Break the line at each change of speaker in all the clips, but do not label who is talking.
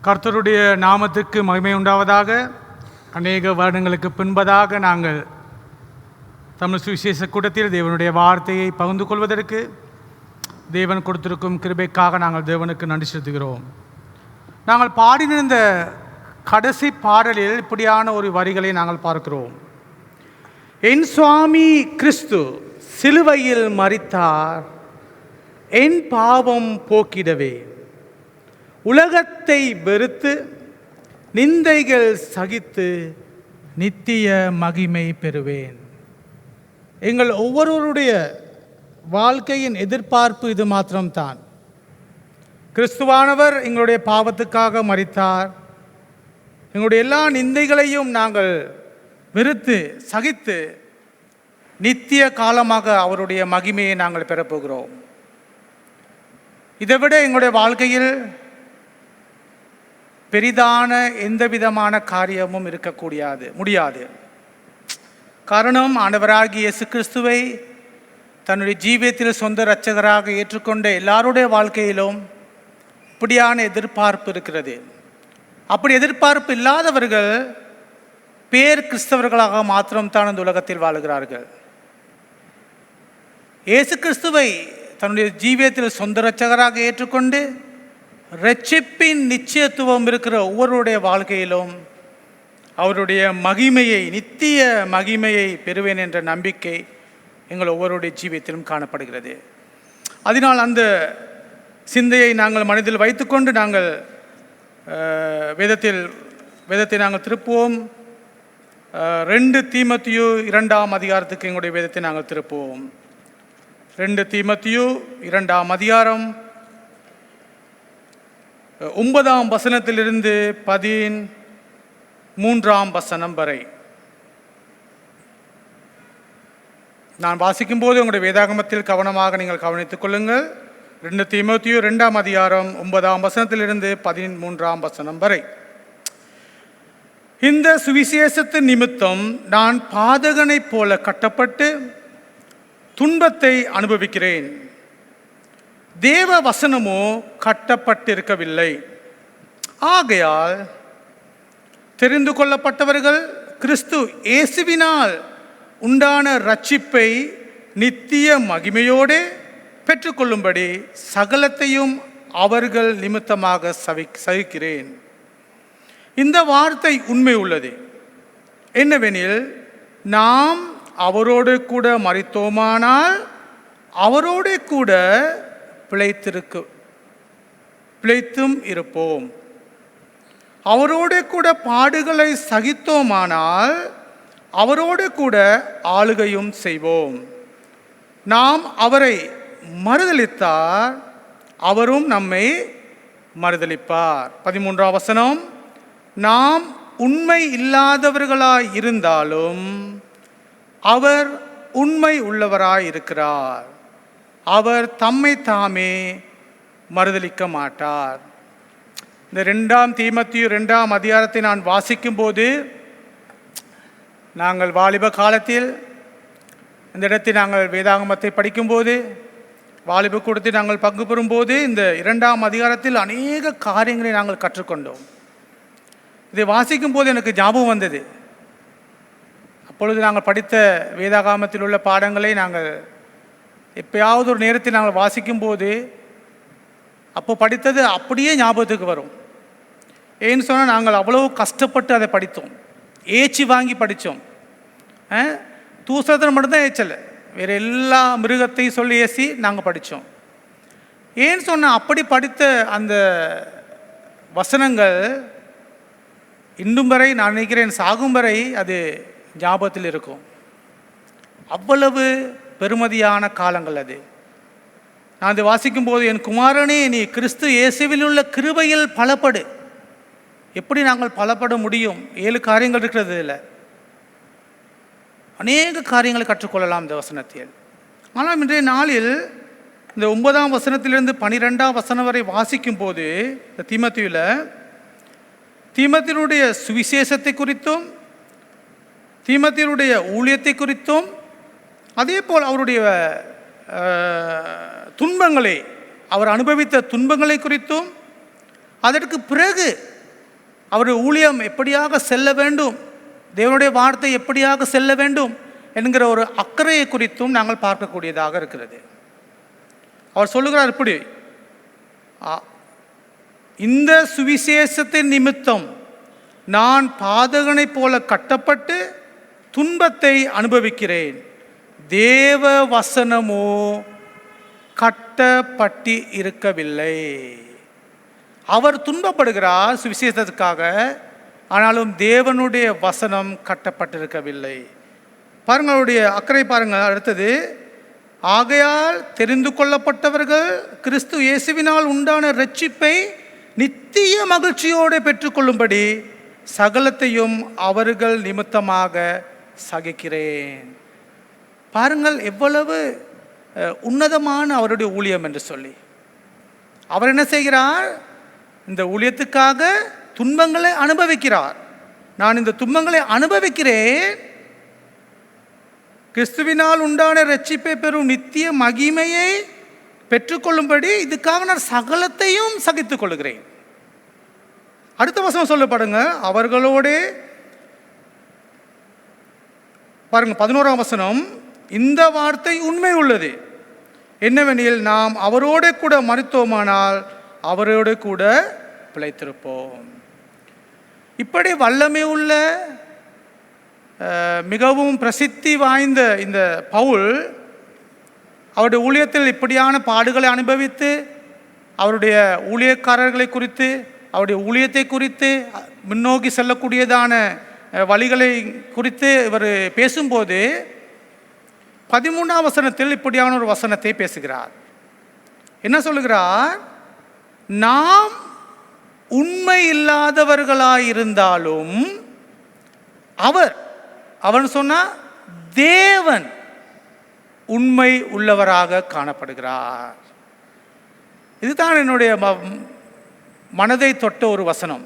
கர்த்தருடைய நாமத்துக்கு மகிமை உண்டாவதாக. அநேக வருடங்களுக்கு பின்பதாக நாங்கள் தமிழ் சுவிசேஷ கூட்டத்தில் தேவனுடைய வார்த்தையை பகிர்ந்து கொள்வதற்கு தேவன் கொடுத்திருக்கும் கிருபைக்காக நாங்கள் தேவனுக்கு நன்றி செலுத்துகிறோம். நாங்கள் பாடினிருந்த கடைசி பாடலில் இப்படியான ஒரு வரிகளை நாங்கள் பார்க்கிறோம். என் சுவாமி கிறிஸ்து சிலுவையில் மரித்தார், என் பாவம் போக்கிடவே. உலகத்தை வெறுத்து நிந்தைகள் சகித்து நித்திய மகிமை பெறுவேன். எங்கள் ஒவ்வொருவருடைய வாழ்க்கையின் எதிர்பார்ப்பு இது மாத்திரம்தான். கிறிஸ்துவானவர் எங்களுடைய பாவத்துக்காக மரித்தார். எங்களுடைய எல்லா நிந்தைகளையும் நாங்கள் வெறுத்து சகித்து நித்திய காலமாக அவருடைய மகிமையை நாங்கள் பெறப்போகிறோம். இதைவிட எங்களுடைய வாழ்க்கையில் பெரிதான எந்த விதமான காரியமும் முடியாது. காரணம், ஆண்டவராகிய இயேசு கிறிஸ்துவை தன்னுடைய ஜீவியத்தில் சொந்த இரட்சகராக ஏற்றுக்கொண்ட எல்லாருடைய வாழ்க்கையிலும் இப்படியான எதிர்பார்ப்பு இருக்கிறது. அப்படி எதிர்பார்ப்பு இல்லாதவர்கள் பேர் கிறிஸ்தவர்களாக மாத்திரம்தான் இந்த உலகத்தில் வாழுகிறார்கள். இயேசு கிறிஸ்துவை தன்னுடைய ஜீவியத்தில் சொந்த இரட்சகராக ஏற்றுக்கொண்டு இரட்சிப்பின் நிச்சயத்துவம் இருக்கிற ஒவ்வொருடைய வாழ்க்கையிலும் அவருடைய மகிமையை, நித்திய மகிமையை பெறுவேன் என்ற நம்பிக்கை எங்கள் ஒவ்வொருடைய ஜீவியத்திலும் காணப்படுகிறது. அதனால் அந்த சிந்தையை நாங்கள் மனதில் வைத்துக்கொண்டு நாங்கள் வேதத்தை நாங்கள் திருப்புவோம். 2 தீமோத்தேயு 2ஆம் அதிகாரத்துக்கு எங்களுடைய வேதத்தை நாங்கள் திருப்புவோம். 2 தீமோத்தேயு 2ஆம் அதிகாரம் 9ஆம் வசனத்திலிருந்து 13ஆம் வசனம் வரை நான் வாசிக்கும் போது உங்களுடைய வேதாகமத்தில் கவனமாக நீங்கள் கவனித்துக் கொள்ளுங்கள். 2 தீமோத்தேயு 2ஆம் அதிகாரம் 9ஆம் வசனத்திலிருந்து 13ஆம் வசனம் வரை. இந்த சுவிசேஷத்தின் நிமித்தம் நான் பாதகனைப் போல கட்டப்பட்டு துன்பத்தை அனுபவிக்கிறேன். தேவ வசனமோ கட்டப்பட்டிருக்கவில்லை. ஆகையால் தெரிந்து கொள்ளப்பட்டவர்கள் கிறிஸ்து இயேசுவினால் உண்டான இரட்சிப்பை நித்திய மகிமையோடு பெற்றுக்கொள்ளும்படி சகலத்தையும் அவர்கள் நிமித்தமாக சகிக்கிறேன். இந்த வார்த்தை உண்மை உள்ளது. என்னவெனில், நாம் அவரோடு கூட மரித்தோமானால் அவரோடு கூட பிழைத்தும் இருப்போம். அவரோடு கூட பாடுகளை சகித்தோமானால் அவரோடு கூட ஆளுகையும் செய்வோம். நாம் அவரை மறுதலித்தார், அவரும் நம்மை மறுதலிப்பார். 13ஆம் வசனம், நாம் உண்மை இல்லாதவர்களாய் இருந்தாலும் அவர் உண்மை உள்ளவராய் இருக்கிறார். அவர் தம்மை தாமே மறுதலிக்க மாட்டார். இந்த 2 தீமோத்தேயு 2ஆம் அதிகாரத்தை நான் வாசிக்கும் போது, நாங்கள் வாலிப காலத்தில் இந்த இடத்தில் நாங்கள் வேதாகமத்தை படிக்கும்போது, வாலிப கூட்டத்தில் நாங்கள் பங்கு பெறும்போது, இந்த 2ஆம் அதிகாரத்தில் அநேக காரியங்களை நாங்கள் கற்றுக்கொண்டோம். இதை வாசிக்கும் போது எனக்கு ஞாபகம் வந்தது. அப்பொழுது நாங்கள் படித்த வேதாகமத்தில் உள்ள பாடங்களை நாங்கள் எப்பயாவது ஒரு நேரத்தில் நாங்கள் வாசிக்கும்போது அப்போ படித்தது அப்படியே ஞாபகத்துக்கு வரும். ஏன்னு சொன்னால், நாங்கள் அவ்வளோ கஷ்டப்பட்டு அதை படித்தோம். ஏச்சி வாங்கி படித்தோம். தூசத்தில் மட்டும்தான் ஏச்சலை, வேறு எல்லா மிருகத்தையும் சொல்லி ஏசி நாங்கள் படித்தோம். ஏன்னு சொன்னால், அப்படி படித்த அந்த வசனங்கள் இன்னும் வரை நான் நினைக்கிறேன் சாகும் வரை அது ஞாபகத்தில் இருக்கும். அவ்வளவு பெருமதியான காலங்கள் அது. நான் அதை வாசிக்கும் போது, என் குமாரனே, நீ கிறிஸ்து இயேசுவில் உள்ள கிருபையில் பலப்படு. எப்படி நாங்கள் பலப்பட முடியும்? 7 காரியங்கள் இருக்கிறது. இதில் அநேக காரியங்களை கற்றுக்கொள்ளலாம் இந்த வசனத்தில். ஆனால் இன்றைய நாளில் இந்த 9ஆம் வசனத்திலிருந்து 12ஆம் வசனம் வரை வாசிக்கும் போது, இந்த தீமோத்தேயுடைய சுவிசேஷத்தை குறித்தும் தீமோத்தேயுடைய ஊழியத்தை குறித்தும், அதே போல் அவருடைய துன்பங்களை, அவர் அனுபவித்த துன்பங்களை குறித்தும், அதற்கு பிறகு அவருடைய ஊழியம் எப்படியாக செல்ல வேண்டும், தேவனுடைய வார்த்தை எப்படியாக செல்ல வேண்டும் என்கிற ஒரு அக்கறையை குறித்தும் நாங்கள் பார்க்கக்கூடியதாக இருக்கிறது. அவர் சொல்லுகிறார் இப்படி, இந்த சுவிசேஷத்தின் நிமித்தம் நான் பாதகனைப் போல கட்டப்பட்டு துன்பத்தை அனுபவிக்கிறேன், தேவ வசனமோ கட்டப்பட்டு இருக்கவில்லை. அவர் துன்பப்படுகிறார் சுவிசேஷத்துக்காக, ஆனாலும் தேவனுடைய வசனம் கட்டப்பட்டிருக்கவில்லை. பாருங்கள், அவருடைய அக்கறை பாருங்கள். அடுத்தது, ஆகையால் தெரிந்து கொள்ளப்பட்டவர்கள் கிறிஸ்து இயேசுவினால் உண்டான இரட்சிப்பை நித்திய மகிழ்ச்சியோடு பெற்றுக்கொள்ளும்படி சகலத்தையும் அவர்கள் நிமித்தமாக சகிக்கிறேன். பாருங்கள் எவ்வளவு உன்னதமான அவருடைய ஊழியம் என்று சொல்லி. அவர் என்ன செய்கிறார்? இந்த ஊழியத்துக்காக துன்பங்களை அனுபவிக்கிறார். நான் இந்த துன்பங்களை அனுபவிக்கிறேன், கிறிஸ்துவினால் உண்டான இரட்சிப்பை பெறும் நித்திய மகிமையை பெற்றுக்கொள்ளும்படி இதுக்காக நான் சகலத்தையும் சகித்துக் கொள்கிறேன். அடுத்த வசனம் சொல்லப்படுங்க, அவர்களோட பாருங்க 11ஆம் வசனம், இந்த வார்த்தை உண்மை உள்ளது, என்னவெனில் நாம் அவரோட கூட மரித்தோமானால் அவரோடு கூட பிழைத்திருப்போம். இப்படி வல்லமை உள்ள மிகவும் பிரசித்தி வாய்ந்த இந்த பவுல் அவருடைய ஊழியத்தில் இப்படியான பாடுகளை அனுபவித்து, அவருடைய ஊழியக்காரர்களை குறித்து, அவருடைய ஊழியத்தை குறித்து, முன்னோக்கி செல்லக்கூடியதான வழிகளை குறித்து இவர் பேசும்போது 13ஆம் வசனத்தில் இப்படியான ஒரு வசனத்தை பேசுகிறார். என்ன சொல்லுகிறார்? நாம் உண்மை இல்லாதவர்களாயிருந்தாலும் அவன் சொன்னா தேவன் உண்மை உள்ளவராக காணப்படுகிறார். இதுதான் என்னுடைய மனதை தொட்ட ஒரு வசனம்.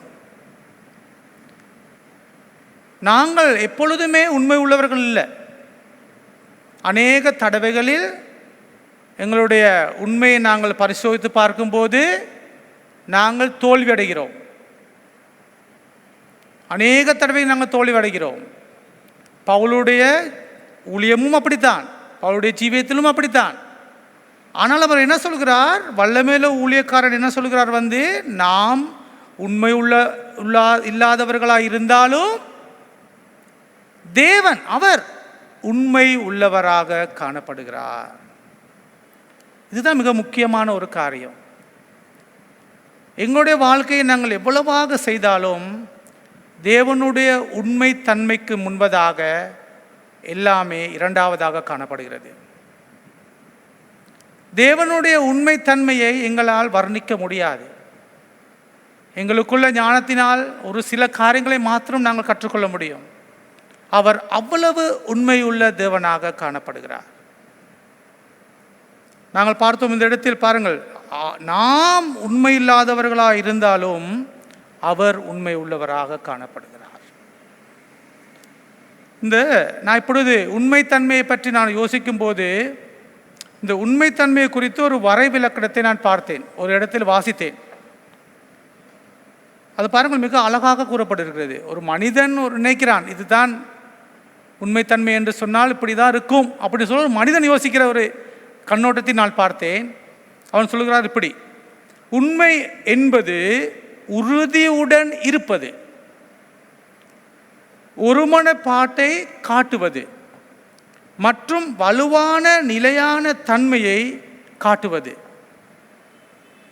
நாங்கள் எப்பொழுதுமே உண்மை உள்ளவர்கள் இல்லை. அநேக தடவைகளில் எங்களுடைய உண்மையை நாங்கள் பரிசோதித்து பார்க்கும்போது நாங்கள் தோல்வி அடைகிறோம். அநேக தடவை நாங்கள் தோல்வி அடைகிறோம். பவுலுடைய ஊழியமும் அப்படித்தான், பவுலுடைய ஜீவியத்திலும் அப்படித்தான். ஆனால் அவர் என்ன சொல்கிறார்? வல்லமேல ஊழியக்காரன் என்ன சொல்கிறார்? நாம் உண்மை இல்லாதவர்களாக இருந்தாலும் தேவன் அவர் உண்மை உள்ளவராக காணப்படுகிறார். இதுதான் மிக முக்கியமான ஒரு காரியம். எங்களுடைய வாழ்க்கையை நாங்கள் எவ்வளவாக செய்தாலும் தேவனுடைய உண்மை தன்மைக்கு முன்பதாக எல்லாமே இரண்டாவதாக காணப்படுகிறது. தேவனுடைய உண்மை தன்மையை எங்களால் வர்ணிக்க முடியாது. எங்களுக்குள்ள ஞானத்தினால் ஒரு சில காரியங்களை மாத்திரம் நாங்கள் கற்றுக்கொள்ள முடியும். அவர் அவ்வளவு உண்மையுள்ள தேவனாக காணப்படுகிறார். நாங்கள் பார்த்தோம் இந்த இடத்தில் பாருங்கள், நாம் உண்மை இல்லாதவர்களாக இருந்தாலும் அவர் உண்மை உள்ளவராக காணப்படுகிறார். நான் இப்பொழுது உண்மைத்தன்மையை பற்றி நான் யோசிக்கும் போது இந்த உண்மைத்தன்மையை குறித்து ஒரு வரைவிலக்கணத்தை நான் பார்த்தேன், ஒரு இடத்தில் வாசித்தேன். அது பாருங்கள் மிக அழகாக கூறப்பட்டிருக்கிறது. ஒரு மனிதன் நினைக்கிறான் இதுதான் உண்மைத்தன்மை என்று சொன்னால் இப்படி தான் இருக்கும் அப்படி சொல்ல ஒரு மனிதன் யோசிக்கிற ஒரு கண்ணோட்டத்தை நான் பார்த்தேன். அவன் சொல்கிறார் இப்படி: உண்மை என்பது உறுதியுடன் இருப்பது, ஒருமனப்பாட்டை காட்டுவது மற்றும் வலுவான நிலையான தன்மையை காட்டுவது.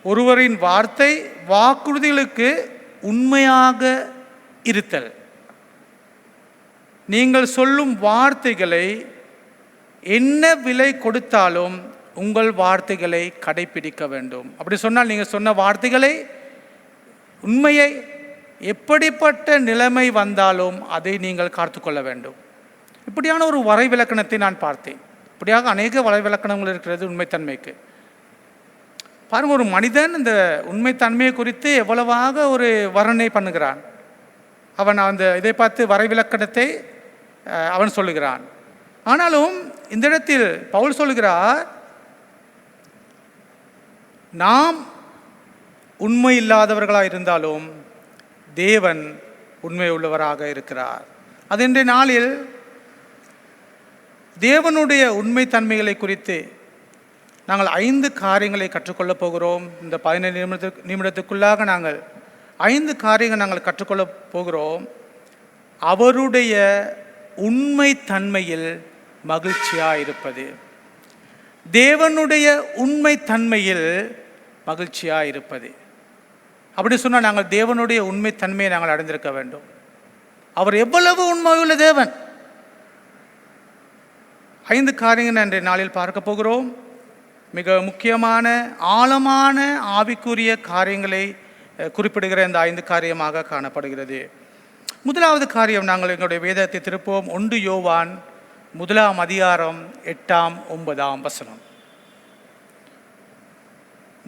ஒருவரின் வார்த்தை வாக்குறுதிகளுக்கு உண்மையாக இருத்தல். நீங்கள் சொல்லும் வார்த்தைகளை என்ன விலை கொடுத்தாலும் உங்கள் வார்த்தைகளை கடைபிடிக்க வேண்டும். அப்படி சொன்னால் நீங்கள் சொன்ன வார்த்தைகளை, உண்மையை, எப்படிப்பட்ட நிலைமை வந்தாலும் அதை நீங்கள் காத்துக்கொள்ள வேண்டும். இப்படியான ஒரு வரைவிலக்கணத்தை நான் பார்த்தேன். இப்படியாக அநேக வரைவிலக்கணங்கள் இருக்கிறது உண்மைத்தன்மைக்கு. பாருங்கள், ஒரு மனிதன் இந்த உண்மைத்தன்மையை குறித்து எவ்வளவாக ஒரு வர்ணனை பண்ணுகிறான். அவன் இதை பார்த்து வரைவிலக்கணத்தை அவன் சொல்லுகிறான். ஆனாலும் இந்த இடத்தில் பவுல் சொல்லுகிறார், நாம் உண்மை இல்லாதவர்களாக இருந்தாலும் தேவன் உண்மை உள்ளவராக இருக்கிறார். அது இன்றைய நாளில் தேவனுடைய உண்மை தன்மைகளை குறித்து நாங்கள் 5 காரியங்களை கற்றுக்கொள்ளப் போகிறோம். இந்த 15 நிமிடத்துக்குள்ளாக நாங்கள் 5 காரியங்கள் நாங்கள் கற்றுக்கொள்ளப் போகிறோம். அவருடைய உண்மை தன்மையில் மகிழ்ச்சியாக இருப்பது, தேவனுடைய உண்மை தன்மையில் மகிழ்ச்சியாக இருப்பது. அப்படி சொன்னால் நாங்கள் தேவனுடைய உண்மை தன்மையை நாங்கள் அடைந்திருக்க வேண்டும். அவர் எவ்வளவு உண்மையுள்ள தேவன். 5 காரியங்கள் இன்றைய நாளில் பார்க்க போகிறோம். மிக முக்கியமான ஆழமான ஆவிக்குரிய காரியங்களை குறிப்பிடுகிற இந்த 5 காரியமாக காணப்படுகிறது. முதலாவது காரியம், நாங்கள் எங்களுடைய வேதத்தை திருப்போம். 1 யோவான் 1 அதிகாரம் 8 9 வசனம்.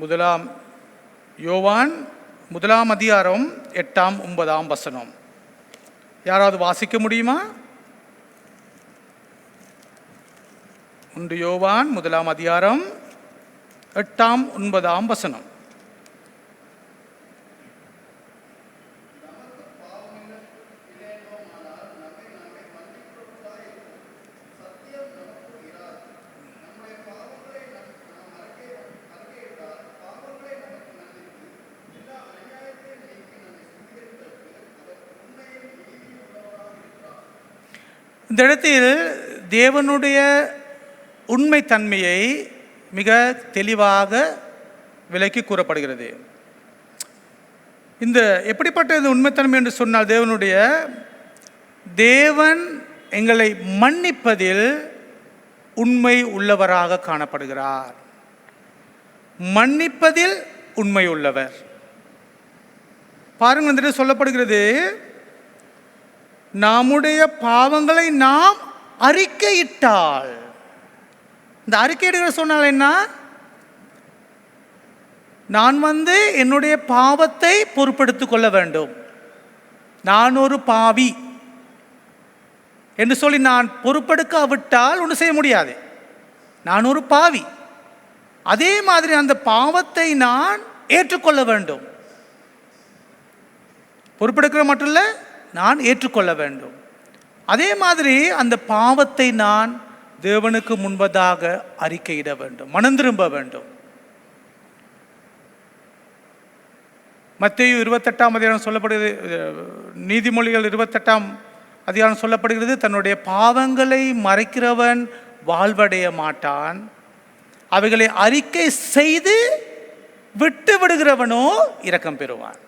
1 யோவான் 1 அதிகாரம் 8 9 வசனம். யாராவது வாசிக்க முடியுமா? 1 யோவான் 1 அதிகாரம் 8 9 வசனம். இந்த இடத்தில் தேவனுடைய உண்மை தன்மையை மிக தெளிவாக விளக்கி கூறப்படுகிறது. இந்த எப்படிப்பட்ட இந்த உண்மைத்தன்மை என்று சொன்னால், தேவன் எங்களை மன்னிப்பதில் உண்மை உள்ளவராக காணப்படுகிறார். மன்னிப்பதில் உண்மை உள்ளவர். பாருங்கள், இந்த சொல்லப்படுகிறது, நம்முடைய பாவங்களை நாம் அறிக்கையிட்டால். இந்த அறிக்கையிடுகிற சொன்னால் என்ன? நான் என்னுடைய பாவத்தை பொறுப்பெடுத்துக் கொள்ள வேண்டும். நான் ஒரு பாவி என்று சொல்லி நான் பொறுப்பெடுக்காவிட்டால் ஒன்றும் செய்ய முடியாது. நான் ஒரு பாவி. அதே மாதிரி அந்த பாவத்தை நான் ஏற்றுக்கொள்ள வேண்டும். பொறுப்பெடுக்கிற மட்டும் இல்லை, நான் ஏற்றுக்கொள்ள வேண்டும். அதே மாதிரி அந்த பாவத்தை நான் தேவனுக்கு முன்பதாக அறிக்கையிட வேண்டும், மனம் திரும்ப வேண்டும். மத்தேயு 28 அதிகாரம் சொல்லப்படுகிறது, நீதிமொழிகள் 28 அதிகாரம் சொல்லப்படுகிறது, தன்னுடைய பாவங்களை மறைக்கிறவன் வாழ்வடைய மாட்டான், அவைகளை அறிக்கை செய்து விட்டு விடுகிறவனோ இரக்கம் பெறுவான்.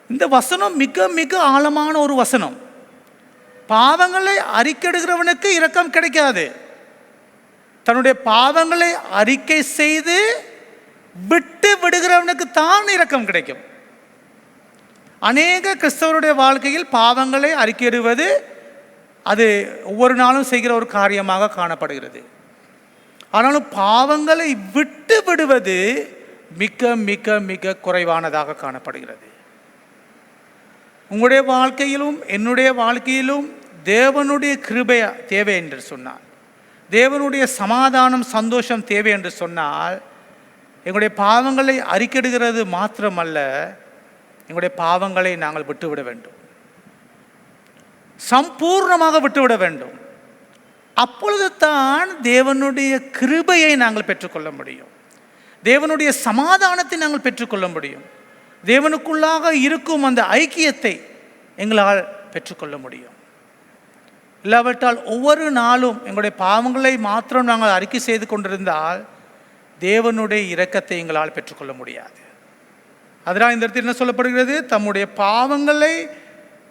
இந்த வசனம் மிக மிக ஆழமான ஒரு வசனம். பாவங்களை அறிக்கையிடுகிறவனுக்கு இரக்கம் கிடைக்காது. தன்னுடைய பாவங்களை அறிக்கை செய்து விட்டு விடுகிறவனுக்கு தான் இரக்கம் கிடைக்கும். அநேக கிறிஸ்தவருடைய வாழ்க்கையில் பாவங்களை அறிக்கையிடுவது அது ஒவ்வொரு நாளும் செய்கிற ஒரு காரியமாக காணப்படுகிறது. ஆனாலும் பாவங்களை விட்டு விடுவது மிக மிக மிக குறைவானதாக காணப்படுகிறது. உங்களுடைய வாழ்க்கையிலும் என்னுடைய வாழ்க்கையிலும் தேவனுடைய கிருபை தேவை என்று சொன்னால், தேவனுடைய சமாதானம் சந்தோஷம் தேவை என்று சொன்னால், எங்களுடைய பாவங்களை அறிக்கையிடுகிறது மாத்திரமல்ல, எங்களுடைய பாவங்களை நாங்கள் விட்டுவிட வேண்டும், சம்பூர்ணமாக விட்டுவிட வேண்டும். அப்பொழுது தான் தேவனுடைய கிருபையை நாங்கள் பெற்றுக்கொள்ள முடியும், தேவனுடைய சமாதானத்தை நாங்கள் பெற்றுக்கொள்ள முடியும், தேவனுக்குள்ளாக இருக்கும் அந்த ஐக்கியத்தை எங்களால் பெற்றுக்கொள்ள முடியும். இல்லாவிட்டால் ஒவ்வொரு நாளும் எங்களுடைய பாவங்களை மாத்திரம் நாங்கள் அறிக்கை செய்து கொண்டிருந்தால் தேவனுடைய இரக்கத்தை எங்களால் பெற்றுக்கொள்ள முடியாது. அதனால் இந்த இடத்தில் என்ன சொல்லப்படுகிறது? தம்முடைய பாவங்களை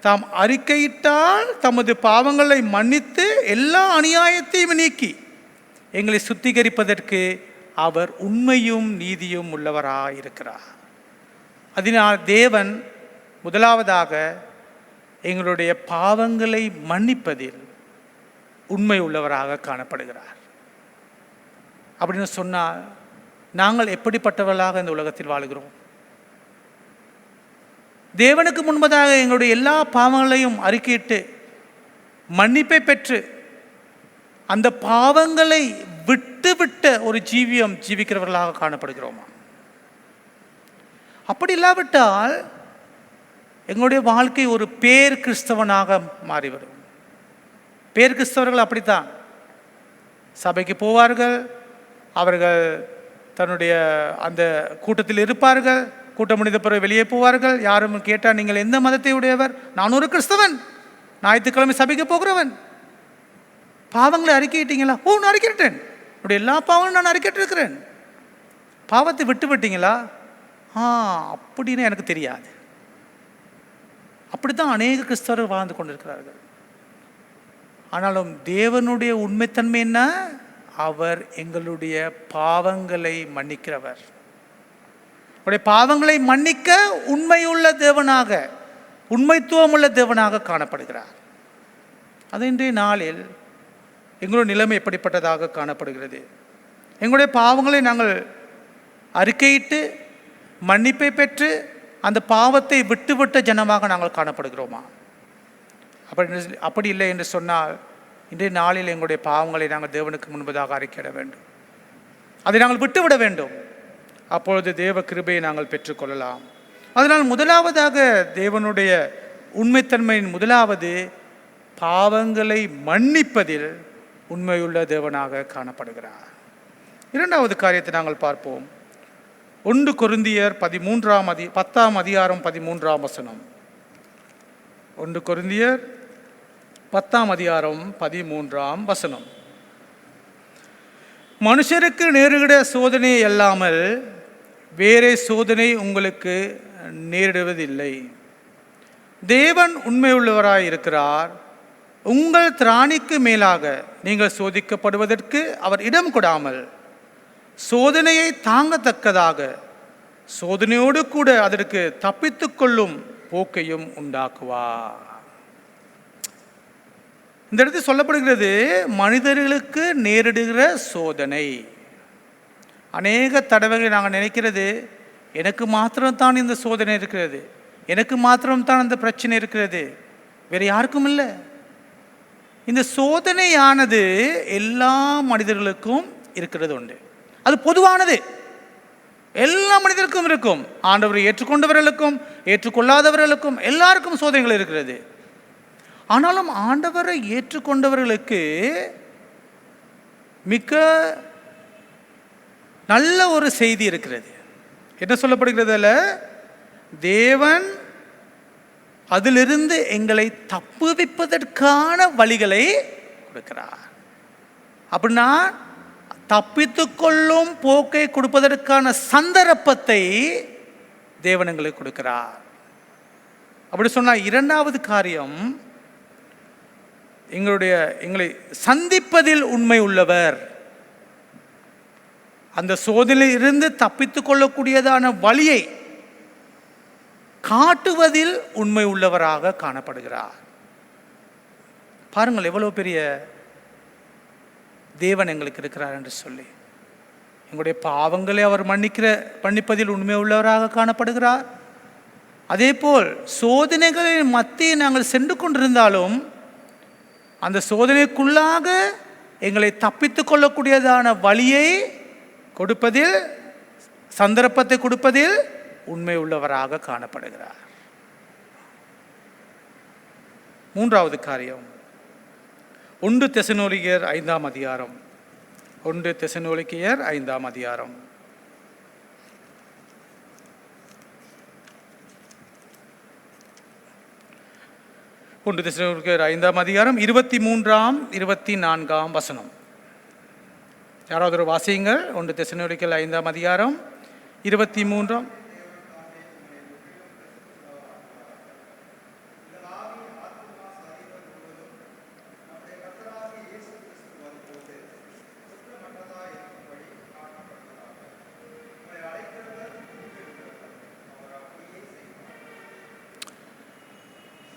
தாம் அறிக்கையிட்டால் தமது பாவங்களை மன்னித்து எல்லா அநியாயத்தையும் நீக்கி எங்களை சுத்திகரிப்பதற்கு அவர் உண்மையும் நீதியும் உள்ளவராக இருக்கிறார். அதனால் தேவன் முதலாவதாக எங்களுடைய பாவங்களை மன்னிப்பதில் உண்மை உள்ளவராக காணப்படுகிறார். அப்படின்னு சொன்னால் நாங்கள் எப்படிப்பட்டவர்களாக இந்த உலகத்தில் வாழுகிறோம்? தேவனுக்கு முன்பதாக எங்களுடைய எல்லா பாவங்களையும் அறிக்கையிட்டு மன்னிப்பை பெற்று அந்த பாவங்களை விட்டுவிட்ட ஒரு ஜீவிக்கிறவர்களாக காணப்படுகிறோமா? அப்படி இல்லாவிட்டால் எங்களுடைய வாழ்க்கை ஒரு பேர் கிறிஸ்தவனாக மாறிவிடும். பேர் கிறிஸ்தவர்கள் அப்படித்தான். சபைக்கு போவார்கள், அவர்கள் தன்னுடைய அந்த கூட்டத்தில் இருப்பார்கள், கூட்டம் முடிந்த பிறகு வெளியே போவார்கள். யாரும் கேட்டால் நீங்கள் எந்த மதத்தை உடையவர்? நான் ஒரு கிறிஸ்தவன், ஞாயிற்றுக்கிழமை சபைக்கு போகிறவன். பாவங்களை அறிக்கையிட்டீங்களா? ஓ, நான் அறிக்கையிட்டேன், என்னுடைய எல்லா பாவங்களும் நான் அறிக்கையிட்டு இருக்கிறேன். பாவத்தை விட்டு விட்டீங்களா? அப்படின்னு எனக்கு தெரியாது. அப்படித்தான் அநேக கிறிஸ்தவர்கள் வாழ்ந்து கொண்டிருக்கிறார்கள். ஆனாலும் தேவனுடைய உண்மைத்தன்மை என்ன? அவர் எங்களுடைய பாவங்களை மன்னிக்கிறவர். அவருடைய பாவங்களை மன்னிக்க உண்மையுள்ள தேவனாக, உண்மைத்துவம் உள்ள தேவனாக காணப்படுகிறார். அது இன்றைய நாளில் எங்களுடைய நிலைமை எப்படிப்பட்டதாக காணப்படுகிறது? எங்களுடைய பாவங்களை நாங்கள் அறிக்கையிட்டு மன்னிப்பை பெற்று அந்த பாவத்தை விட்டுவிட்ட ஜனமாக நாங்கள் காணப்படுகிறோமா? அப்படி இல்லை என்று சொன்னால் இன்றைய நாளில் எங்களுடைய பாவங்களை நாங்கள் தேவனுக்கு முன்பதாக அறிக்கையிட வேண்டும். அதை நாங்கள் விட்டுவிட வேண்டும். அப்பொழுது தேவ கிருபையை நாங்கள் பெற்றுக்கொள்ளலாம். அதனால் முதலாவதாக தேவனுடைய உண்மைத்தன்மையின் முதலாவது பாவங்களை மன்னிப்பதில் உண்மையுள்ள தேவனாக காணப்படுகிறார். இரண்டாவது காரியத்தை நாங்கள் பார்ப்போம். 1 கொரிந்தியர் 10ஆம் அதிகாரம் 13ஆம் வசனம். 1 கொரிந்தியர் 10ஆம் அதிகாரம் 13ஆம் வசனம். மனுஷருக்கு நேரிட சோதனை அல்லாமல் வேறே சோதனை உங்களுக்கு நேரிடுவதில்லை. தேவன் உண்மையுள்ளவராய் இருக்கிறார். உங்கள் திராணிக்கு மேலாக நீங்கள் சோதிக்கப்படுவதற்கு அவர் இடம் கொடாமல் சோதனையை தாங்கத்தக்கதாக சோதனையோடு கூட அதற்கு தப்பித்துக்கொள்ளும் போக்கையும் உண்டாக்குவார். இந்த இடத்தில் சொல்லப்படுகிறது மனிதர்களுக்கு நேரிடுகிற சோதனை. அநேக தடவைகள் நாங்கள் நினைக்கிறது எனக்கு மாத்திரம்தான் இந்த சோதனை இருக்கிறது, எனக்கு மாத்திரம்தான் இந்த பிரச்சனை இருக்கிறது, வேறு யாருக்கும் இல்லை. இந்த சோதனையானது எல்லா மனிதர்களுக்கும் இருக்கிறது உண்டு. அது பொதுவானது, எல்லா மனிதருக்கும் இருக்கும். ஆண்டவரை ஏற்றுக்கொண்டவர்களுக்கும் ஏற்றுக்கொள்ளாதவர்களுக்கும் எல்லாருக்கும் சோதனைகள் இருக்கிறது. ஆனாலும் ஆண்டவரை ஏற்றுக்கொண்டவர்களுக்கு மிக நல்ல ஒரு செய்தி இருக்கிறது. என்ன சொல்லப்படுகிறதுல, தேவன் அதிலிருந்து எங்களை தப்புவிப்பதற்கான வழிகளை கொடுக்கிறார். அப்படின்னா தப்பித்துக்கொள்ளும் போக்கை கொடுப்பதற்கான சந்தர்ப்பத்தை தேவன் எங்களுக்கு கொடுக்கிறார். அப்படி சொன்னால் இரண்டாவது காரியம், எங்களை சந்திப்பதில் உண்மை உள்ளவர், அந்த சோதனையில் இருந்து தப்பித்துக் கொள்ளக்கூடியதான வழியை காட்டுவதில் உண்மை உள்ளவராக காணப்படுகிறார். பாருங்கள் எவ்வளவு பெரிய தேவன் எங்களுக்கு இருக்கிறார் என்று சொல்லி. எங்களுடைய பாவங்களை அவர் மன்னிப்பதில் உண்மை உள்ளவராக காணப்படுகிறார். அதே போல் சோதனைகளின் மத்தியில் நாங்கள் சென்று கொண்டிருந்தாலும் அந்த சோதனைக்குள்ளாக எங்களை தப்பித்து கொள்ளக்கூடியதான வழியை கொடுப்பதில், சந்தர்ப்பத்தை கொடுப்பதில் உண்மை உள்ளவராக காணப்படுகிறார். மூன்றாவது காரியம் 1 தெசலோனிக்கேயர் 5ஆம் அதிகாரம். 1 தெசலோனிக்கேயர் 5ஆம் அதிகாரம். ஒன்று தெசலோனிக்கேயர் 5ஆம் அதிகாரம் 23ஆம் 24ஆம் வசனம். யாராவது ஒரு வாசியுங்கள். 1 தெசலோனிக்கேயர் 5ஆம் அதிகாரம் 23ஆம்.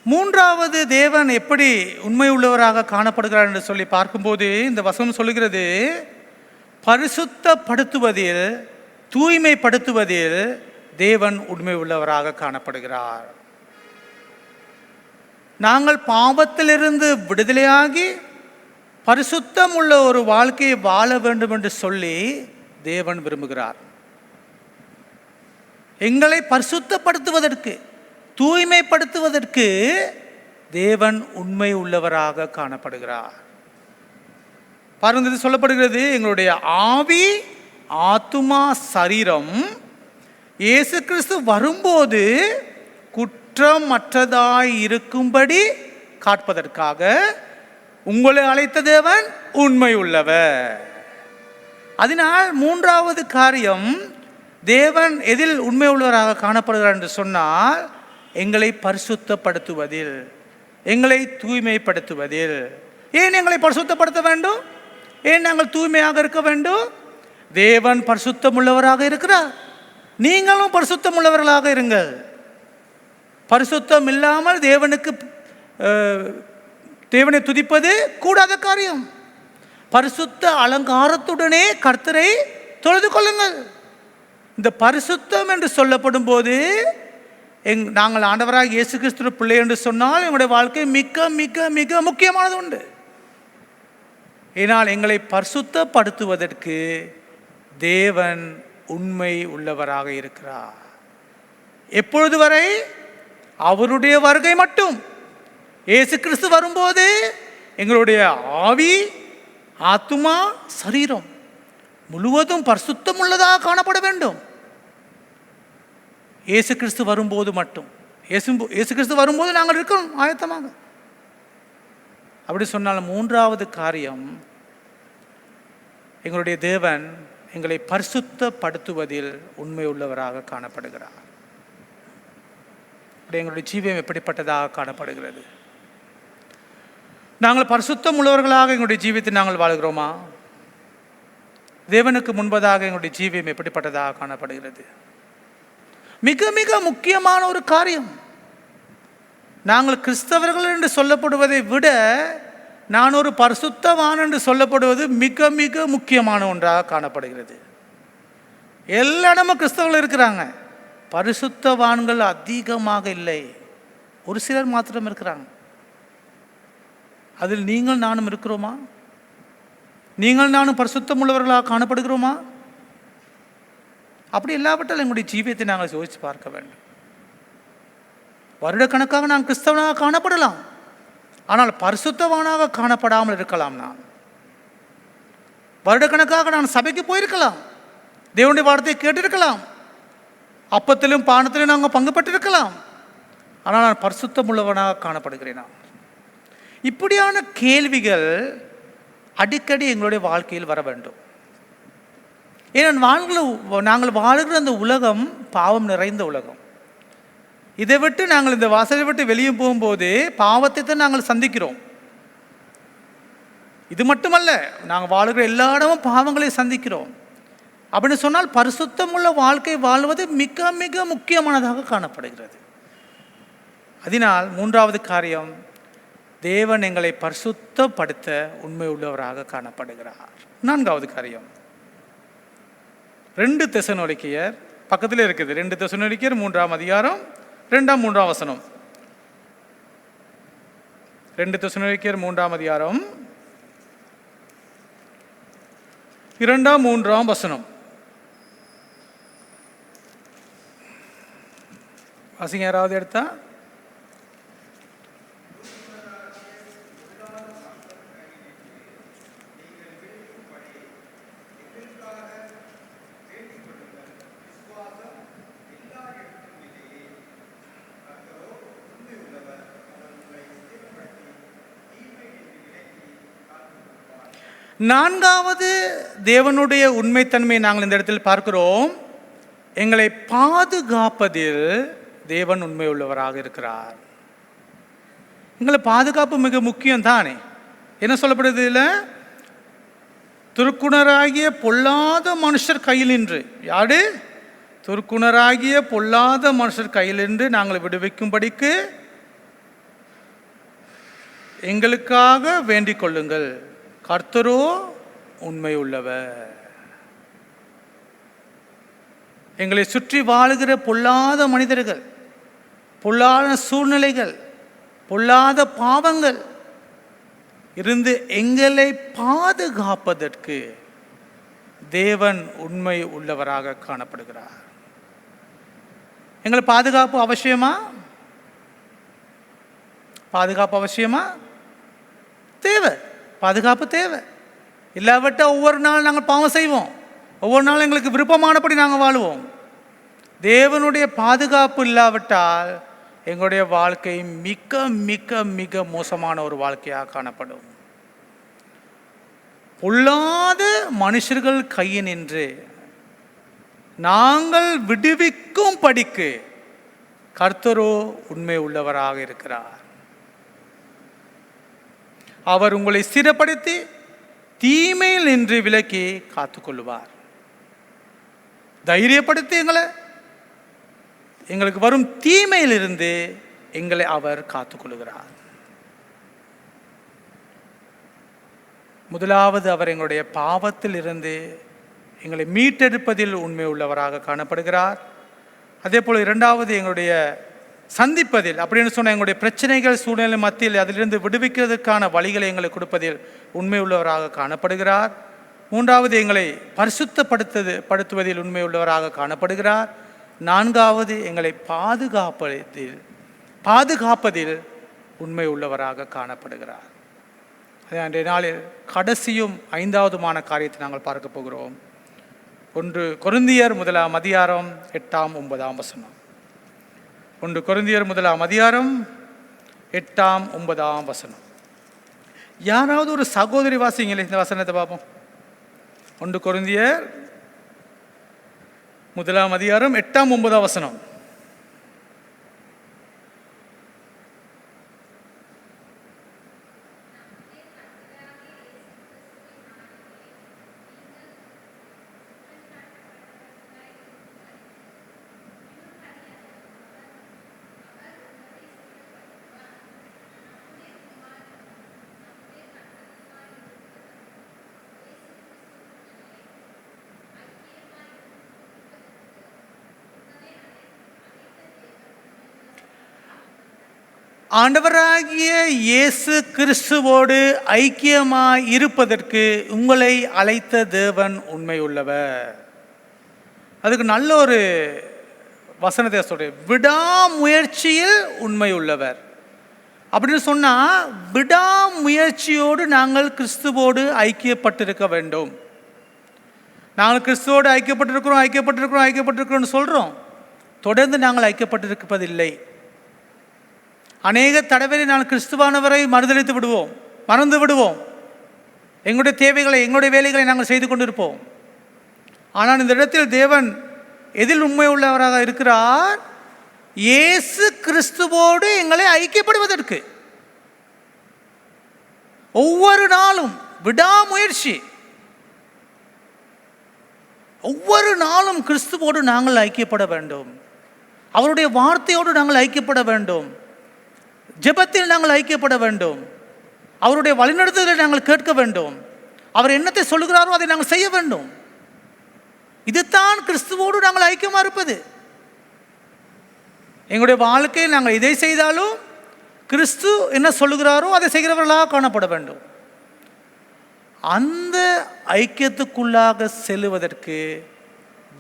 மூன்றாவது தேவன் எப்படி உண்மை உள்ளவராக காணப்படுகிறார் என்று சொல்லி பார்க்கும்போது இந்த வசனம் சொல்லுகிறது, பரிசுத்தப்படுத்துவதில், தூய்மைப்படுத்துவதில் தேவன் உண்மை உள்ளவராக காணப்படுகிறார். நாங்கள் பாவத்திலிருந்து விடுதலையாகி பரிசுத்தம் உள்ள ஒரு வாழ்க்கையை வாழ வேண்டும் என்று சொல்லி தேவன் விரும்புகிறார். எங்களை பரிசுத்தப்படுத்துவதற்கு, தூய்மைப்படுத்துவதற்கு தேவன் உண்மை உள்ளவராக காணப்படுகிறார். பாருங்க, சொல்லப்படுகிறது, எங்களுடைய ஆவி, ஆத்துமா, சரீரம் இயேசு கிறிஸ்து வரும்போது குற்றமற்றதாய் இருக்கும்படி காட்பதற்காக உங்களை அழைத்த தேவன் உண்மை உள்ளவர். அதனால் மூன்றாவது காரியம், தேவன் எதில் உண்மை உள்ளவராக காணப்படுகிறார் என்று சொன்னால், எங்களை பரிசுத்தப்படுத்துவதில், எங்களை தூய்மைப்படுத்துவதில். ஏன் எங்களை பரிசுத்தப்படுத்த வேண்டும்? ஏன் நாங்கள் தூய்மையாக இருக்க வேண்டும்? தேவன் பரிசுத்தம் உள்ளவராக இருக்கிறார், நீங்களும் பரிசுத்தம் உள்ளவர்களாக இருங்கள். பரிசுத்தம் இல்லாமல் தேவனை துதிப்பது கூடாத காரியம். பரிசுத்த அலங்காரத்துடனே கர்த்தரை தொழுது கொள்ளுங்கள். இந்த பரிசுத்தம் என்று சொல்லப்படும் போது நாங்கள் ஆண்டவராக இயேசு கிறிஸ்து பிள்ளை என்று சொன்னால் எங்களுடைய வாழ்க்கை மிக மிக மிக முக்கியமானது உண்டு. ஏனால் எங்களை பரிசுத்தப்படுத்துவதற்கு தேவன் உண்மை உள்ளவராக இருக்கிறார். எப்பொழுது வரை? அவருடைய வருகை மட்டும். இயேசு கிறிஸ்து வரும்போது எங்களுடைய ஆவி, ஆத்துமா, சரீரம் முழுவதும் பரிசுத்தம் உள்ளதாக காணப்பட வேண்டும். இயேசு கிறிஸ்து வரும்போது மட்டும். இயேசு கிறிஸ்து வரும்போது நாங்கள் இருக்கணும் ஆயத்தமாக. அப்படி சொன்னால் மூன்றாவது காரியம், எங்களுடைய தேவன் எங்களை பரிசுத்தப்படுத்துவதில் உண்மை உள்ளவராக காணப்படுகிறார். எங்களுடைய ஜீவியம் எப்படிப்பட்டதாக காணப்படுகிறது? நாங்கள் பரிசுத்தம் உள்ளவர்களாக எங்களுடைய ஜீவியத்தை நாங்கள் வாழ்கிறோமா? தேவனுக்கு முன்பதாக எங்களுடைய ஜீவியம் எப்படிப்பட்டதாக காணப்படுகிறது? மிக மிக முக்கியமான ஒரு காரியம். நாங்கள் கிறிஸ்தவர்கள் என்று சொல்லப்படுவதை விட நான் ஒரு பரிசுத்தவான் என்று சொல்லப்படுவது மிக மிக முக்கியமான ஒன்றாக காணப்படுகிறது. எல்லா இடமும் கிறிஸ்தவர்கள் இருக்கிறாங்க, பரிசுத்தவான்கள் அதிகமாக இல்லை, ஒரு சிலர் மாத்திரம் இருக்கிறாங்க. அதில் நீங்கள் நானும் இருக்கிறோமா? நீங்கள் நானும் பரிசுத்தம் உள்ளவர்களாக காணப்படுகிறோமா? அப்படி இல்லாவிட்டால் எங்களுடைய ஜீவியத்தை நாங்கள் யோசித்து பார்க்க வேண்டும். வருடக்கணக்காக நான் கிறிஸ்தவனாக காணப்படலாம், ஆனால் பரிசுத்தவானாக காணப்படாமல் இருக்கலாம். நான் வருடக்கணக்காக நான் சபைக்கு போயிருக்கலாம், தேவனுடைய வார்த்தையை கேட்டிருக்கலாம், அப்பத்திலும் பானத்திலும் நாங்கள் பங்கு பெற்றிருக்கலாம், ஆனால் நான் பரிசுத்தம் உள்ளவனாக காணப்படுகிறேனா? இப்படியான கேள்விகள் அடிக்கடி எங்களுடைய வாழ்க்கையில் வர வேண்டும். ஏன்னா நாங்கள் வாழ்கிற அந்த உலகம் பாவம் நிறைந்த உலகம். இதை விட்டு நாங்கள் இந்த வாசலை விட்டு வெளியே போகும்போது பாவத்தை தான் நாங்கள் சந்திக்கிறோம். இது மட்டுமல்ல, நாங்கள் வாழ்கிற எல்லா இடமும் பாவங்களை சந்திக்கிறோம். அப்படின்னு சொன்னால் பரிசுத்தமுள்ள வாழ்க்கை வாழ்வது மிக மிக முக்கியமானதாக காணப்படுகிறது. அதனால் மூன்றாவது காரியம், தேவன் எங்களை பரிசுத்தப்படுத்த உண்மை உள்ளவராக காணப்படுகிறார். நான்காவது காரியம், 2 தெசலோனிக்கேயர் பக்கத்தில் இருக்குது. 2 தெசலோனிக்கேயர் 3ஆம் அதிகாரம் 2ஆம் 3ஆம் வசனம். 2 தெசலோனிக்கேயர் 3ஆம் அதிகாரம் 2ஆம் 3ஆம் வசனம். வாசிங்க யாராவது எடுத்தா. நான்காவது தேவனுடைய உண்மைத்தன்மையை நாங்கள் இந்த இடத்தில் பார்க்கிறோம். எங்களை பாதுகாப்பதில் தேவன் உண்மை உள்ளவராக இருக்கிறார். எங்களை பாதுகாப்பு மிக முக்கியம் தானே. என்ன சொல்லப்படுது இல்லை? துர்க்குணராகிய பொல்லாத மனுஷர் கையில் நின்று, யாரு? துர்க்குணராகிய பொல்லாத மனுஷர் கையில் நின்று நாங்கள் விடுவிக்கும்படிக்கு எங்களுக்காக வேண்டிக் கொள்ளுங்கள், கர்த்தரோ உண்மை உள்ளவர். எங்களை சுற்றி வாழுகிற பொல்லாத மனிதர்கள், பொல்லாத சூழ்நிலைகள், பொல்லாத பாவங்கள் இருந்து எங்களை பாதுகாப்பதற்கு தேவன் உண்மை உள்ளவராக காணப்படுகிறார். எங்களை பாதுகாப்பு அவசியமா? பாதுகாப்பு அவசியமா? தேவை. பாதுகாப்பு தேவை. இல்லாவிட்டால் ஒவ்வொரு நாள் நாங்கள் பாவம் செய்வோம். ஒவ்வொரு நாளும் எங்களுக்கு விருப்பமானபடி நாங்கள் வாழுவோம். தேவனுடைய பாதுகாப்பு இல்லாவிட்டால் எங்களுடைய வாழ்க்கை மிக மிக மிக மோசமான ஒரு வாழ்க்கையாக காணப்படும். பொல்லாத மனுஷர்கள் கையினின்று நாங்கள் விடுவிக்கும் படிக்கு கர்த்தரோ உண்மை உள்ளவராக இருக்கிறார். அவர் உங்களை ஸ்திரப்படுத்தி தீமையில் நின்று விலக்கி காத்துக்கொள்வார். தைரியப்படுத்தி எங்களுக்கு வரும் தீமையிலிருந்து எங்களை அவர் காத்துக்கொள்கிறார். முதலாவது, அவர் எங்களுடைய பாவத்தில் இருந்து எங்களை மீட்டெடுப்பதில் உண்மை உள்ளவராக காணப்படுகிறார். அதே போல் இரண்டாவது, எங்களுடைய சந்திப்பதில், அப்படின்னு சொன்ன எங்களுடைய பிரச்சனைகள் சூழ்நிலை மத்தியில் அதிலிருந்து விடுவிக்கிறதுக்கான வழிகளை எங்களுக்கு கொடுப்பதில் உண்மை உள்ளவராக காணப்படுகிறார். மூன்றாவது, எங்களை படுத்துவதில் உண்மை உள்ளவராக காணப்படுகிறார். நான்காவது, எங்களை பாதுகாப்பதில் உண்மை உள்ளவராக காணப்படுகிறார். அன்றைய நாளில் கடைசியும் ஐந்தாவதுமான காரியத்தை நாங்கள் பார்க்க போகிறோம். 1 கொரிந்தியர் 1ஆம் அதிகாரம் 8ஆம் 9ஆம் வசனம். 1 கொரிந்தியர் 1ஆம் அதிகாரம் 8ஆம் 9ஆம் வசனம். யாராவது ஒரு சகோதரி வாசிங்களே இந்த வசனத்தை பார்ப்போம். 1 கொரிந்தியர் 1ஆம் அதிகாரம் 8ஆம் 9ஆம் வசனம். ஆண்டவராகிய இயேசு கிறிஸ்துவோடு ஐக்கியமாய் இருப்பதற்கு உங்களை அழைத்த தேவன் உண்மை உள்ளவர். அதுக்கு நல்ல ஒரு வசனத்தை சொல்றேன், விடாமுயற்சியில் உண்மை உள்ளவர் அப்படின்னு சொன்னால், விடாமுயற்சியோடு நாங்கள் கிறிஸ்துவோடு ஐக்கியப்பட்டிருக்க வேண்டும். நாங்கள் கிறிஸ்துவோடு ஐக்கியப்பட்டிருக்கிறோம் சொல்கிறோம், தொடர்ந்து நாங்கள் ஐக்கியப்பட்டிருப்பதில்லை. அநேக தடவை நான் கிறிஸ்துவானவரை மறுதளித்து விடுவோம், மறந்து விடுவோம். எங்களுடைய தேவைகளை, எங்களுடைய வேலைகளை நாங்கள் செய்து கொண்டிருப்போம். ஆனால் இந்த இடத்தில் தேவன் எதில் உண்மை உள்ளவராக இருக்கிறார்? இயேசு கிறிஸ்துவோடு எங்களை ஐக்கியப்படுவதற்கு ஒவ்வொரு நாளும் விடாமுயற்சி, ஒவ்வொரு நாளும் கிறிஸ்துவோடு நாங்கள் ஐக்கியப்பட வேண்டும். அவருடைய வார்த்தையோடு நாங்கள் ஐக்கியப்பட வேண்டும். ஜெபத்தில் நாங்கள் ஐக்கியப்பட வேண்டும். அவருடைய வழிநடத்துதலை நாங்கள் கேட்க வேண்டும். அவர் என்னத்தை சொல்லுகிறாரோ அதை நாங்கள் செய்ய வேண்டும். இதுதான் கிறிஸ்துவோடு நாங்கள் ஐக்கியமாக இருப்பது. எங்களுடைய வாழ்க்கையில் நாங்கள் இதை செய்தாலும் கிறிஸ்து என்ன சொல்லுகிறாரோ அதை செய்கிறவர்களாக காணப்பட வேண்டும். அந்த ஐக்கியத்துக்குள்ளாக செல்லுவதற்கு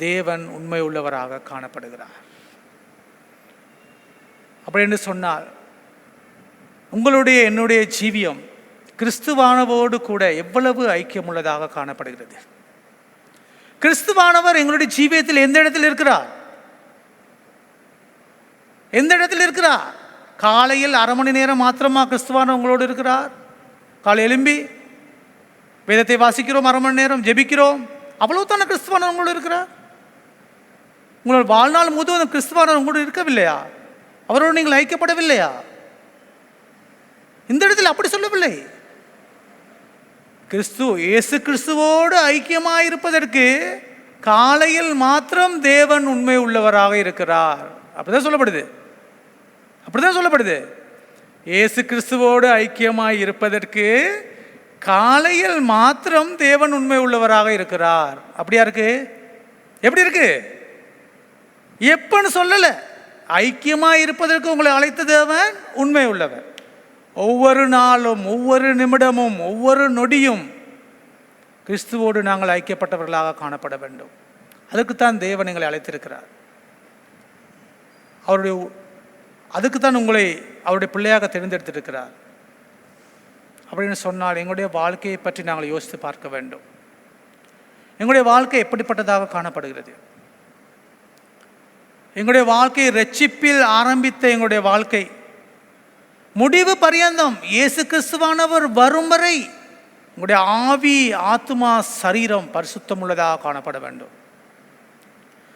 தேவன் உண்மை உள்ளவராக காணப்படுகிறார். அப்படி என்று சொன்னால், உங்களுடைய என்னுடைய ஜீவியம் கிறிஸ்துவானவோடு கூட எவ்வளவு ஐக்கியம் உள்ளதாக காணப்படுகிறது. கிறிஸ்துவானவர் எங்களுடைய ஜீவியத்தில் எந்த இடத்தில் இருக்கிறார்? எந்த இடத்தில் இருக்கிறார்? காலையில் அரை மணி நேரம் மாத்திரமா கிறிஸ்துவானவர் உங்களோடு இருக்கிறார்? காலை எழும்பி வேதத்தை வாசிக்கிறோம், அரை மணி நேரம் ஜெபிக்கிறோம், அவ்வளவு தானே கிறிஸ்துவானவர் உங்களோடு இருக்கிறார்? உங்களோட வாழ்நாள் முழுவதும் கிறிஸ்துவானவர் உங்களோடு இருக்கவில்லையா? அவரோடு நீங்கள் ஐக்கியப்படவில்லையா? இந்த இடத்தில் அப்படி சொல்லவில்லை. இயேசு கிறிஸ்துவோடு ஐக்கியமாக இருப்பதற்கு காலையில் மாத்திரம் தேவன் உண்மை உள்ளவராக இருக்கிறார். அப்படிதான் சொல்லப்படுது. இயேசு கிறிஸ்துவோடு ஐக்கியமாக இருப்பதற்கு காலையில் மாத்திரம் தேவன் உண்மை உள்ளவராக இருக்கிறார். அப்படியா இருக்கு? எப்படி இருக்கு? எப்பன்னு சொல்லல. ஐக்கியமாக இருப்பதற்கு உங்களை அழைத்த தேவன் உண்மை உள்ளவர். ஒவ்வொரு நாளும், ஒவ்வொரு நிமிடமும், ஒவ்வொரு நொடியும் கிறிஸ்துவோடு நாங்கள் ஐக்கியப்பட்டவர்களாக காணப்பட வேண்டும். அதுக்குத்தான் தேவன் எங்களை அழைத்திருக்கிறார். அதுக்குத்தான் உங்களை அவருடைய பிள்ளையாக தேர்ந்தெடுத்திருக்கிறார். அப்படின்னு சொன்னால் எங்களுடைய வாழ்க்கையை பற்றி நாங்கள் யோசித்து பார்க்க வேண்டும். எங்களுடைய வாழ்க்கை எப்படிப்பட்டதாக காணப்படுகிறது? எங்களுடைய வாழ்க்கை இரட்சிப்பில் ஆரம்பித்த எங்களுடைய வாழ்க்கை முடிவு பரியந்தம் இயேசு கிறிஸ்துவானவர் வரும் வரை உங்களுடைய ஆவி, ஆத்மா, சரீரம் பரிசுத்தமுள்ளதாக காணப்பட வேண்டும்.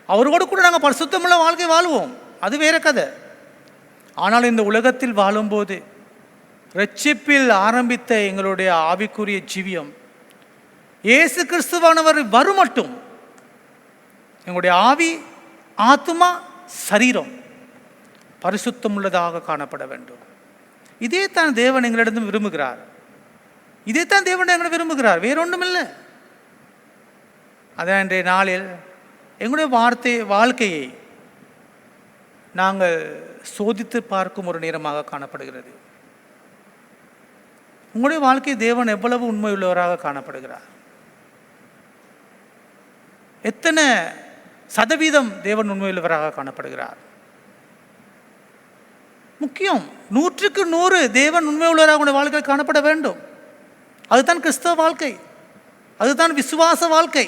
அவரோடு கூட நாங்கள் பரிசுத்தமுள்ள வாழ்க்கை வாழ்வோம், அது வேற கதை. ஆனால் இந்த உலகத்தில் வாழும்போது இரட்சிப்பில் ஆரம்பித்த எங்களுடைய ஆவிக்குரிய ஜீவியம் இயேசு கிறிஸ்துவானவர் வரும் மட்டும் எங்களுடைய ஆவி, ஆத்மா, சரீரம் பரிசுத்தமுள்ளதாக காணப்பட வேண்டும். இதே தான் தேவன் எங்களிடம் விரும்புகிறார். இதே தான் தேவன் எங்களை விரும்புகிறார், வேறொன்றும் இல்லை. அதான் இன்றைய நாளில் எங்களுடைய வாழ்க்கையை நாங்கள் சோதித்து பார்க்கும் ஒரு நேரமாக காணப்படுகிறது. உங்களுடைய வாழ்க்கை தேவன் எவ்வளவு உண்மையுள்ளவராக காணப்படுகிறார்? எத்தனை சதவீதம் தேவன் உண்மையுள்ளவராக காணப்படுகிறார்? முக்கியம், 100க்கு 100 தேவன் உண்மையுள்ளவராக உங்களுடைய வாழ்க்கையில் காணப்பட வேண்டும். அதுதான் கிறிஸ்தவ வாழ்க்கை, அதுதான் விசுவாச வாழ்க்கை.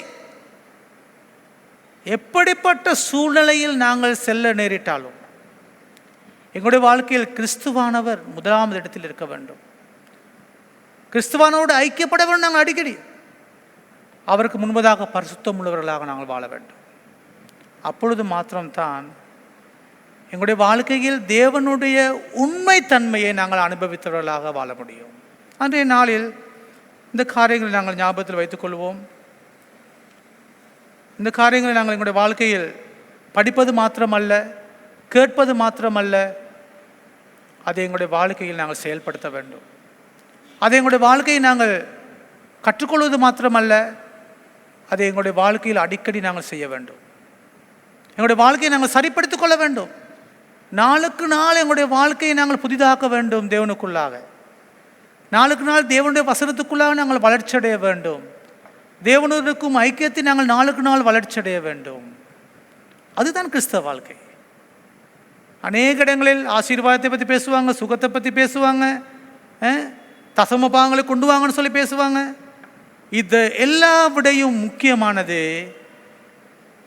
எப்படிப்பட்ட சூழ்நிலையில் நாங்கள் செல்ல நேரிட்டாலும் எங்களுடைய வாழ்க்கையில் கிறிஸ்துவானவர் முதலாவது இடத்தில் இருக்க வேண்டும். கிறிஸ்துவானோடு ஐக்கியப்பட வேண்டும். நாங்கள் அடிக்கடி அவருக்கு முன்பதாக பரிசுத்தம் உள்ளவர்களாக நாங்கள் வாழ வேண்டும். அப்பொழுது மாத்திரம்தான் எங்களுடைய வாழ்க்கையில் தேவனுடைய உண்மை தன்மையை நாங்கள் அனுபவித்தவர்களாக வாழ முடியும். அன்றைய நாளில் இந்த காரியங்களை நாங்கள் ஞாபகத்தில் வைத்துக்கொள்வோம். இந்த காரியங்களை நாங்கள் எங்களுடைய வாழ்க்கையில் படிப்பது மாத்திரமல்ல, கேட்பது மாத்திரமல்ல, அதை எங்களுடைய வாழ்க்கையில் நாங்கள் செயல்படுத்த வேண்டும். அதை எங்களுடைய வாழ்க்கையை நாங்கள் கற்றுக்கொள்வது மாத்திரமல்ல, அதை எங்களுடைய வாழ்க்கையில் அடிக்கடி நாங்கள் செய்ய வேண்டும். எங்களுடைய வாழ்க்கையை நாங்கள் சரிப்படுத்திக் கொள்ள வேண்டும். நாளுக்கு நாள் எங்களுடைய வாழ்க்கையை நாங்கள் புதிதாக்க வேண்டும். தேவனுக்குள்ளாக நாளுக்கு நாள் தேவனுடைய வசனத்துக்குள்ளாக நாங்கள் வளர்ச்சி அடைய வேண்டும். தேவனுக்கும் ஐக்கியத்தை நாங்கள் நாளுக்கு நாள் வளர்ச்சி அடைய வேண்டும். அதுதான் கிறிஸ்தவ வாழ்க்கை. அநேக இடங்களில் ஆசீர்வாதத்தை பற்றி பேசுவாங்க, சுகத்தை பற்றி பேசுவாங்க, தசம பாகங்களை கொண்டு வாங்கன்னு சொல்லி பேசுவாங்க. இது எல்லா விடையும் முக்கியமானது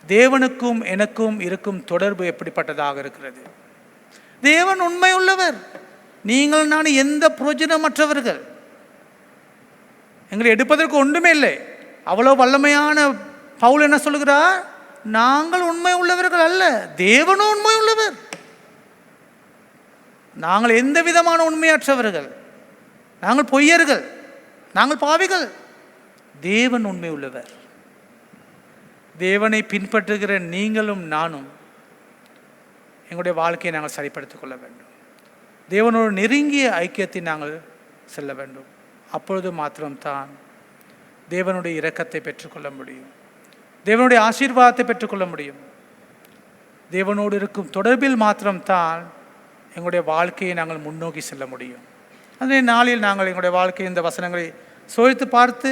தேவனுக்கும் எனக்கும் இருக்கும் தொடர்பு எப்படிப்பட்டதாக இருக்கிறது. தேவன் உண்மை உள்ளவர், நீங்கள் நான் எந்த பிரயோஜனமற்றவர்கள். எங்களை எடுப்பதற்கு ஒன்றுமே இல்லை. அவ்வளோ வல்லமையான பவுல் என்ன சொல்லுகிறார்? நாங்கள் உண்மை உள்ளவர்கள் அல்ல, தேவனும் உண்மை உள்ளவர். நாங்கள் எந்த விதமான உண்மையற்றவர்கள், நாங்கள் பொய்யர்கள், நாங்கள் பாவிகள். தேவன் உண்மை உள்ளவர். தேவனை பின்பற்றுகிற நீங்களும் நானும் எங்களுடைய வாழ்க்கையை நாங்கள் சரிப்படுத்திக் கொள்ள வேண்டும். தேவனோடு நெருங்கிய ஐக்கியத்தை நாங்கள் செல்ல வேண்டும். அப்பொழுது மாத்திரம்தான் தேவனுடைய இரக்கத்தை பெற்றுக்கொள்ள முடியும், தேவனுடைய ஆசீர்வாதத்தை பெற்றுக்கொள்ள முடியும். தேவனோடு இருக்கும் தொடர்பில் மாத்திரம்தான் எங்களுடைய வாழ்க்கையை நாங்கள் முன்னோக்கி செல்ல முடியும். அந்த நாளில் நாங்கள் எங்களுடைய வாழ்க்கையை இந்த வசனங்களை சோதித்து பார்த்து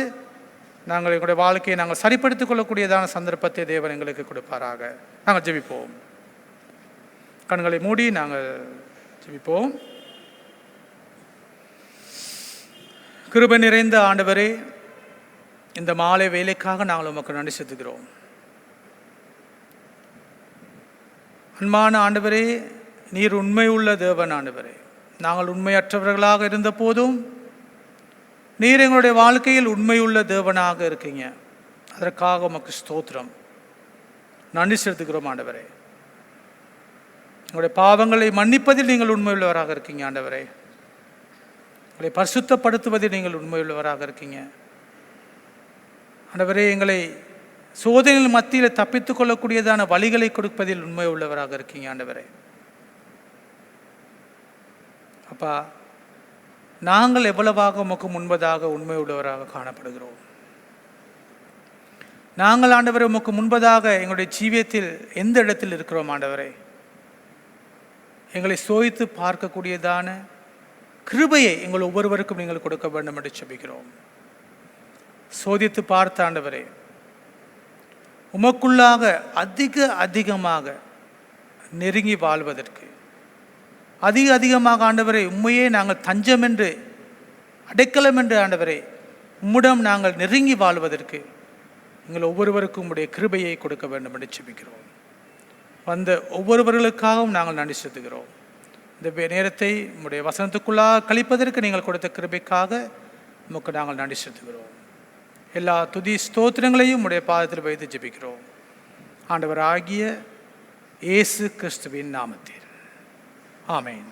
நாங்கள் எங்களுடைய வாழ்க்கையை நாங்கள் சரிப்படுத்திக் கொள்ளக்கூடியதான சந்தர்ப்பத்தை தேவன் எங்களுக்கு கொடுப்பாராக. நாங்கள் ஜெபிப்போம். கண்களை மூடி நாங்கள் ஜெபிப்போம். கிருபை நிறைந்த ஆண்டவரே, இந்த மாலை வேலைக்காக நாங்கள் உமக்கு நன்றி செலுத்துகிறோம். அன்பான ஆண்டவரே, நீர் உண்மை உள்ள தேவன். ஆண்டவரே, நாங்கள் உண்மையற்றவர்களாக இருந்த போதும் நீர் எங்களுடைய வாழ்க்கையில் உண்மையுள்ள தேவனாக இருக்கீங்க. அதற்காக உமக்கு ஸ்தோத்திரம், நன்றி செலுத்துகிறோம். ஆண்டவரே, எங்களுடைய பாவங்களை மன்னிப்பதில் நீங்கள் உண்மையுள்ளவராக இருக்கீங்க. ஆண்டவரே, எங்களை பரிசுத்தப்படுத்துவதில் நீங்கள் உண்மையுள்ளவராக இருக்கீங்க. ஆண்டவரே, எங்களை சோதனைகள் மத்தியில் தப்பித்துக் கொள்ளக்கூடியதான வழிகளை கொடுப்பதில் உண்மை உள்ளவராக இருக்கீங்க. ஆண்டவரே, அப்பா, நாங்கள் எவ்வளவாக உமக்கு முன்பதாக உண்மை உள்ளவராக காணப்படுகிறோம். நாங்கள் ஆண்டவரே உமக்கு முன்பதாக எங்களுடைய ஜீவியத்தில் எந்த இடத்தில் இருக்கிறோம்? ஆண்டவரே, எங்களை சோதித்து பார்க்கக்கூடியதான கிருபையை எங்கள் ஒவ்வொருவருக்கும் நீங்கள் கொடுக்க வேண்டும் என்று ஜெபிக்கிறோம். சோதித்து பார்த்த ஆண்டவரே, உமக்குள்ளாக அதிகமாக நெருங்கி வாழ்வதற்கு, அதிகமாக ஆண்டவரே உண்மையே நாங்கள் தஞ்சம் என்று அடைக்கலம் என்று ஆண்டவரே உம்மிடம் நாங்கள் நெருங்கி வாழ்வதற்கு எங்கள் ஒவ்வொருவருக்கும் உம்முடைய கிருபையை கொடுக்க வேண்டும் என்று ஜெபிக்கிறோம். வந்த ஒவ்வொருவர்களுக்காகவும் நாங்கள் நன்றி செலுத்துகிறோம். இந்த நேரத்தை உம்முடைய வசனத்துக்குள்ளாக கழிப்பதற்கு நீங்கள் கொடுத்த கிருபைக்காக உமக்கு நாங்கள் நன்றி செலுத்துகிறோம். எல்லா துதி ஸ்தோத்திரங்களையும் உம்முடைய பாதத்தில் வைத்து ஜெபிக்கிறோம். ஆண்டவர் ஆகிய இயேசு கிறிஸ்துவின் நாமத்தில் ஆமென்.